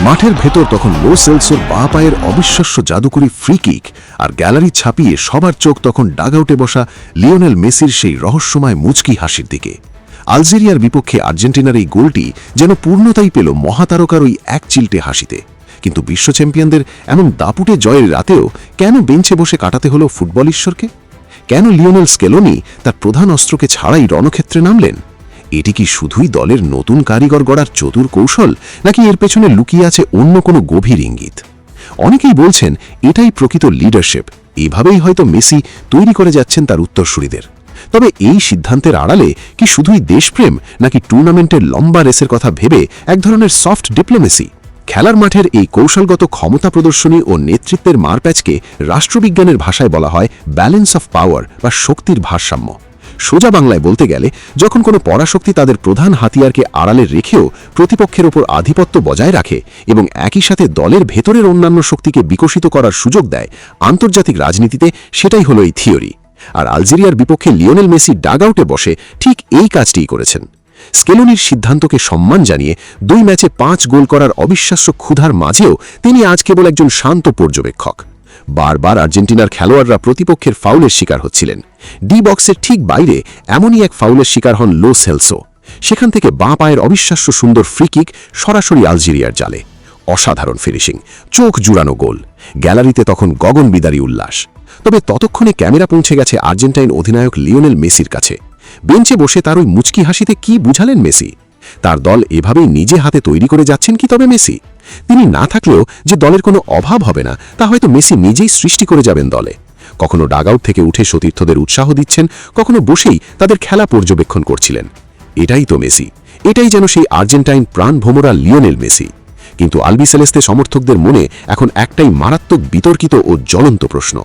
মাঠের ভেতর তখন লো সেলসোর বাঁ পায়ের অবিশ্বাস্য জাদুকরী ফ্রি কিক, আর গ্যালারি ছাপিয়ে সবার চোখ তখন ডাগআউটে বসা লিওনেল মেসির সেই রহস্যময় মুচকি হাসির দিকে। আলজেরিয়ার বিপক্ষে আর্জেন্টিনার এই গোলটি যেন পূর্ণতাই পেল মহাতারকার ওই এক চিলটে হাসিতে। কিন্তু বিশ্ব চ্যাম্পিয়নদের এমন দাপুটে জয়ের রাতেও কেন বেঞ্চে বসে কাটাতে হলো ফুটবল ঈশ্বরকে? কেন লিওনেল স্কেলোনি তার প্রধান অস্ত্রকে ছাড়াই রণক্ষেত্রে নামলেন? এটি কি শুধুই দলের নতুন কারিগর গড়ার চতুর কৌশল, নাকি এর পেছনে লুকিয়ে আছে অন্য কোনো গভীর ইঙ্গিত? অনেকেই বলছেন এটাই প্রকৃত লিডারশিপ, এভাবেই হয়তো মেসি তৈরি করে যাচ্ছেন তার উত্তরসূরিদের। তবে এই সিদ্ধান্তের আড়ালে কি শুধুই দেশপ্রেম, নাকি টুর্নামেন্টের লম্বা রেসের কথা ভেবে এক ধরনের সফট ডিপ্লোমেসি? খেলার মাঠের এই কৌশলগত ক্ষমতা প্রদর্শনী ও নেতৃত্বের মারপ্যাচকে রাষ্ট্রবিজ্ঞানের ভাষায় বলা হয় ব্যালেন্স অফ পাওয়ার বা শক্তির ভারসাম্য। সোজা বাংলায় বলতে গেলে, যখন কোনো পরাশক্তি তাদের প্রধান হাতিয়ারকে আড়ালে রেখেও প্রতিপক্ষের ওপর আধিপত্য বজায় রাখে এবং একই সাথে দলের ভেতরের অন্যান্য শক্তিকে বিকশিত করার সুযোগ দেয়, আন্তর্জাতিক রাজনীতিতে সেটাই হলো এই থিওরি। আর আলজেরিয়ার বিপক্ষে লিওনেল মেসি ডাগআউটে বসে ঠিক এই কাজটিই করেছেন। স্কেলোনির সিদ্ধান্তকে সম্মান জানিয়ে 2 ম্যাচে 5 গোল করার অবিশ্বাস্য ক্ষুধার মাঝেও তিনি আজ কেবল একজন শান্ত পর্যবেক্ষক। বারবার আর্জেন্টিনার খেলোয়াড়রা প্রতিপক্ষের ফাউলের শিকার হচ্ছিলেন। ডি বক্সের ঠিক বাইরে এমনই এক ফাউলের শিকার হন লো সেলসো। সেখান থেকে বাঁ পায়ের অবিশ্বাস্য সুন্দর ফ্রি কিক সরাসরি আলজেরিয়ার জালে। অসাধারণ ফিনিশিং, চোখ জুড়ানো গোল। গ্যালারিতে তখন গগনবিদারী উল্লাস। তবে ততক্ষণে ক্যামেরা পৌঁছে গেছে আর্জেন্টাইন অধিনায়ক লিওনেল মেসির কাছে। বেঞ্চে বসে তার ওই মুচকি হাসিতে কি বুঝালেন মেসি? তার দল এভাবেই নিজে হাতে তৈরি করে যাচ্ছেন কি তবে মেসি? তিনি না থাকলেও যে দলের কোনো অভাব হবে না, তা হয়তো মেসি নিজেই সৃষ্টি করে যাবেন দলে। কখনো ডাগআউট থেকে উঠে সতীর্থদের উৎসাহ দিচ্ছেন, কখনো বসেই তাদের খেলা পর্যবেক্ষণ করছিলেন। এটাই তো মেসি, এটাই যেন সেই আর্জেন্টাইন প্রাণভোমরা লিওনেল মেসি। কিন্তু আলবিসেলেস্তে সমর্থকদের মনে এখন একটাই মারাত্মক বিতর্কিত ও জ্বলন্ত প্রশ্ন: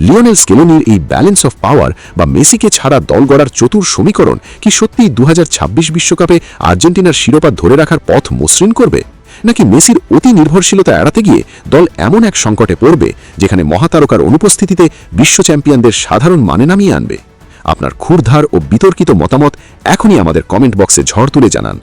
লিওনেল স্কেলোনির এই ব্যালেন্স অফ পাওয়ার বা মেসিকে ছাড়া দল গড়ার চতুর সমীকরণ কি সত্যিই 2026 বিশ্বকাপে আর্জেন্টিনার শিরোপা ধরে রাখার পথ মসৃণ করবে, নাকি মেসির অতি নির্ভরশীলতা এড়াতে গিয়ে দল এমন এক সংকটে পড়বে যেখানে মহাতারকার অনুপস্থিতিতে বিশ্ব চ্যাম্পিয়নদের সাধারণ মানে নামিয়ে আনবে? আপনার ক্ষুরধার ও বিতর্কিত মতামত এখনই আমাদের কমেন্ট বক্সে ঝড় তুলে জানান।